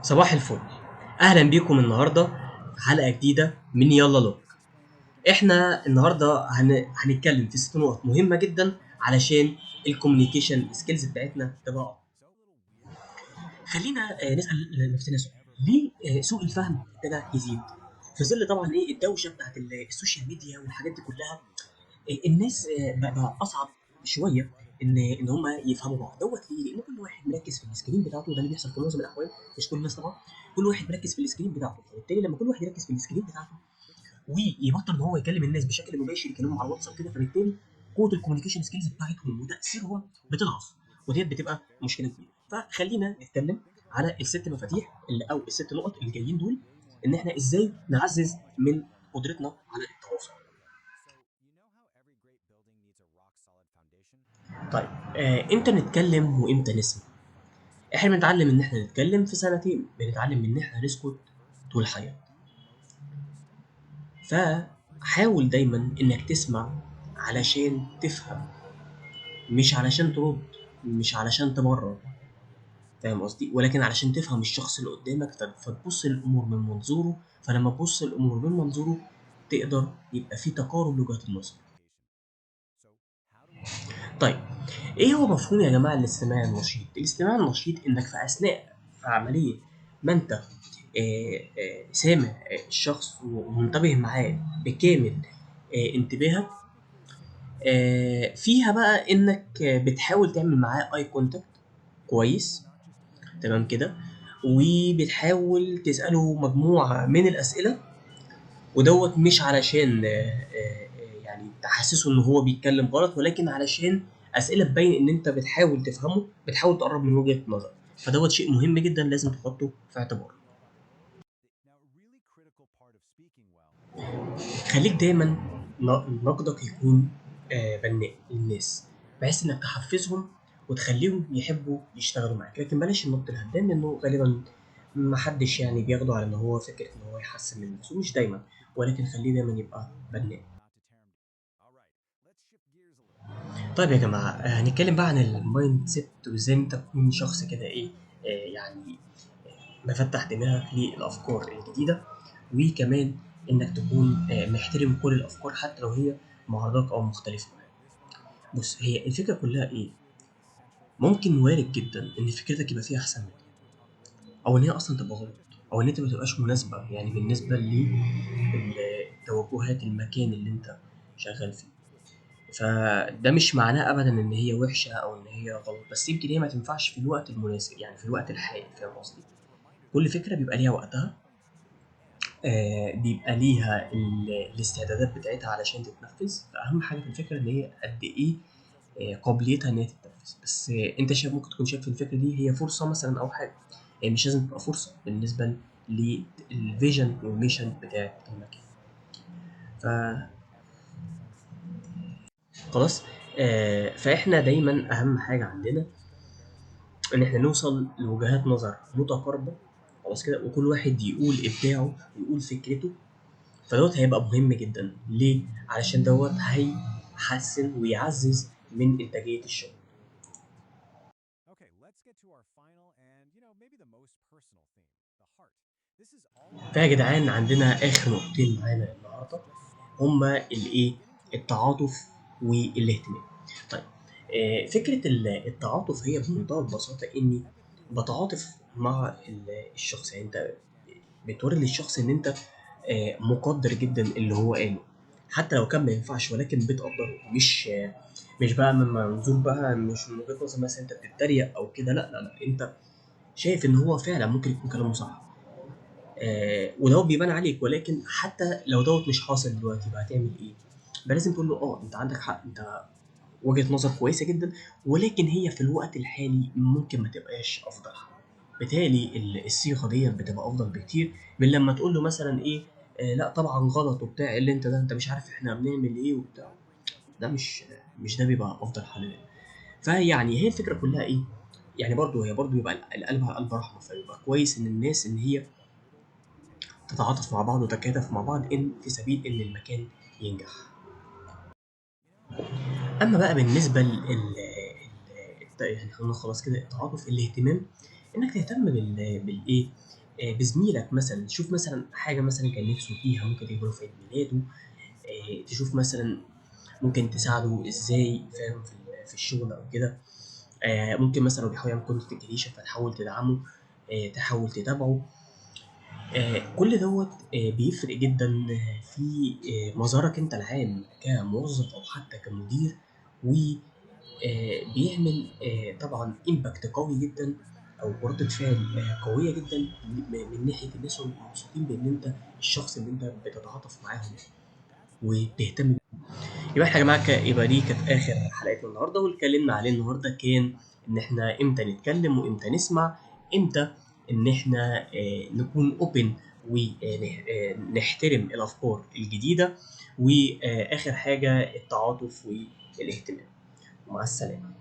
صباح الفل. اهلا بيكم النهارده في حلقه جديده من يلا لوك. احنا النهارده هنتكلم في 6 نقط مهمه جدا علشان الكوميونيكيشن سكيلز بتاعتنا تبقى أفضل. خلينا نسال نفسنا سؤال: ليه سوء الفهم ابتدى يزيد في ظل طبعا الدوشه بتاعت السوشيال ميديا والحاجات دي كلها؟ الناس بقى اصعب شويه ان هم يفهموا بعض ليه؟ لان كل واحد مركز في السكرين بتاعته، وده اللي بيحصل في معظم الاحوال، مش كل الناس طبعا. كل واحد مركز في السكرين بتاعته، فبالتالي لما كل واحد يركز في السكرين بتاعته ويبطل ان هو يكلم الناس بشكل مباشر، يكلمهم على الواتساب كده، فبالتالي قوه الكوميونيكيشن سكيلز بتاعتهم وتاثيرهم بتضعف، وديت بتبقى مشكله كبيره. فخلينا نتكلم على ال6 مفاتيح او ال6 نقط اللي جايين دول، ان احنا ازاي نعزز من قدرتنا على التواصل. طيب، امتى نتكلم وامتى نسمع؟ احنا بنتعلم ان احنا نتكلم في سنتين، بنتعلم ان احنا نسكت طول حياتنا. فحاول دايما انك تسمع علشان تفهم، مش علشان ترد، مش علشان تبرر، فاهم قصدي؟ ولكن علشان تفهم الشخص اللي قدامك، فتبص للامور من منظوره. فلما تبص للامور من منظوره تقدر يبقى في تقارب لوجهات النظر. طيب، ايه هو مفهوم يا جماعه الاستماع النشيط؟ الاستماع النشيط انك في اثناء في عمليه ما انت سامع الشخص ومنتبه معاه بكامل انتباهك، فيها بقى انك بتحاول تعمل معاه اي كونتاكت كويس، تمام كده، وبتحاول تسأله مجموعة من الأسئلة، ودوت مش علشان يعني تحسسه ان هو بيتكلم غلط، ولكن علشان اسئله تبين ان انت بتحاول تفهمه، بتحاول تقرب من وجهه نظر. فدوت شيء مهم جدا لازم تحطه في اعتبارك. خليك دايما نقدك يكون بناء للناس، بحيث انك تحفزهم وتخليهم يحبوا يشتغلوا معاك. لكن بلاش النقد الهدام، لانه غالبا محدش يعني بياخده على ان هو فكره ان هو يحسن من نفسه، مش دايما، ولكن خليه دايما يبقى بناء. طيب يا جماعة، هنتكلم بقى عن المايند سيت، وازاي انت تكون شخص كده ايه، يعني مفتح دماغك للأفكار الجديدة، وكمان انك تكون محترم كل الأفكار حتى لو هي معارضاك أو مختلفة معاك. بص، هي الفكرة كلها ايه؟ ممكن وارد جدا ان فكرتك يبقى فيها أحسن منك، أو ان هي أصلا تبقى غلط، أو ان انت متبقاش مناسبة يعني بالنسبة لتوجهات المكان اللي انت شغال فيه. فده مش معناه ابدا ان هي وحشه او ان هي غلط، بس يمكن هي ما تنفعش في الوقت المناسب، يعني في الوقت الحالي، فاهم قصدي؟ كل فكره بيبقى ليها وقتها، بيبقى ليها الاستعدادات بتاعتها علشان تتنفذ. فاهم حاجه في الفكره ان هي قد ايه قابليتها ان هي تتنفذ. بس انت شايف، ممكن تكون شايف في الفكره دي هي فرصه مثلا او حاجه، هي مش لازم تبقى فرصه بالنسبه للفيجن والميشن بتاع المكان. ف خلاص، فاحنا دايما اهم حاجه عندنا ان احنا نوصل لوجهات نظر متقاربه، خلاص كده، وكل واحد يقول ابداعه ويقول فكرته. فدوت هيبقى مهم جدا ليه؟ علشان دوت هيحسن ويعزز من انتاجيه الشغل. فيا جدعان، عندنا اخر نقطتين معانا النهارده، هما الايه؟ التعاطف والاهتمام. طيب، فكره التعاطف هي بمنتهى البساطه اني بتعاطف مع الشخص. يعني انت بتوري للشخص ان انت مقدر جدا اللي هو قاله، حتى لو كان ما ينفعش، ولكن بتقدره. مش بقى من منظور بقى، مش من وجهة نظر مثلا انت بتتريق او كده، لا لا لا، انت شايف ان هو فعلا ممكن يكون كلامه صح، ودوت بيبان عليك. ولكن حتى لو دوت مش حاصل دلوقتي، بقى هتعمل ايه؟ بقى لازم تقول له انت عندك حق، انت وجهة نظر كويسة جدا، ولكن هي في الوقت الحالي ممكن ما تبقاش افضل حل. بالتالي الصيغه ديت بتبقى افضل بكتير من لما تقول له مثلا ايه، لا طبعا غلط وبتاع، اللي انت ده انت مش عارف احنا بنعمل ايه وبتاع. ده مش ده بيبقى افضل حل لنا. فيعني هي الفكره كلها ايه؟ يعني برضه يبقى القلب على قلب رحمه، فيبقى كويس ان الناس ان هي تتعاطف مع بعض وتتكاتف مع بعض ان في سبيل ان المكان ينجح. اما بقى بالنسبه يعني خلينا خلاص كده التعاطف، الاهتمام. انك تهتم بالايه، بزميلك مثلا، تشوف مثلا حاجه مثلا كان نفسه فيها ممكن تجيبه في عيد ميلاده، تشوف مثلا ممكن تساعده ازاي، فاهم، في الشغل او كده. ممكن مثلا لو بيحاول يعمل كونتنت كريشن فتحاول تدعمه، تحاول تتابعه. كل دوت بيفرق جدا في مظهرك انت العام كموظف او حتى كمدير، وبيعمل طبعا امباكت قوي جدا، او ردة فعل قوية جدا من ناحية الناس هم مبسوطين بان انت الشخص اللي انت بتتعاطف معاهم وبتهتم. يبقى احنا يا جماعه يبقى دي كانت اخر حلقتنا النهارده، واللي اتكلمنا عليه النهارده كان ان احنا امتى نتكلم وامتى نسمع، امتى ان احنا نكون اوبن ونحترم الافكار الجديده، واخر حاجه التعاطف والاهتمام. مع السلامه.